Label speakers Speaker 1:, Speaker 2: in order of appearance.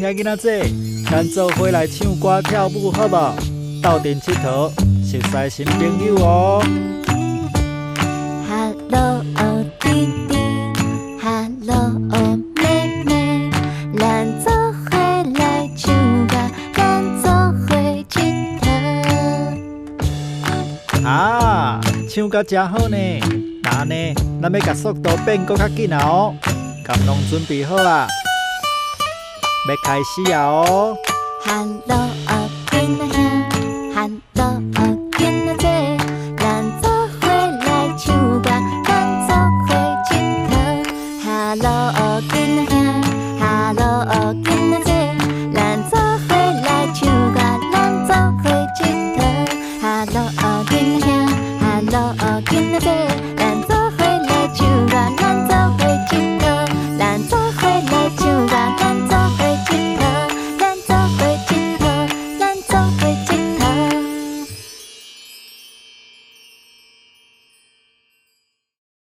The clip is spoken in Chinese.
Speaker 1: 仔囡仔仔，咱做伙来唱歌跳舞好无？斗阵佚佗，熟悉新朋友哦。
Speaker 2: Hello，弟弟 ，Hello，妹妹，咱做伙来唱歌，咱做伙佚佗。
Speaker 1: 啊，唱歌真好呢！那呢，咱要甲速度变搁较紧啊哦！感拢准备好啊，要开始啊哦
Speaker 2: ！Hello，囡仔兄 ，Hello，囡仔姐，咱做伙来唱歌，咱做伙佚佗。Hello，囡仔兄 ，Hello，囡仔姐，咱做伙来唱歌，咱做伙佚佗。Hello，囡仔兄 ，Hello。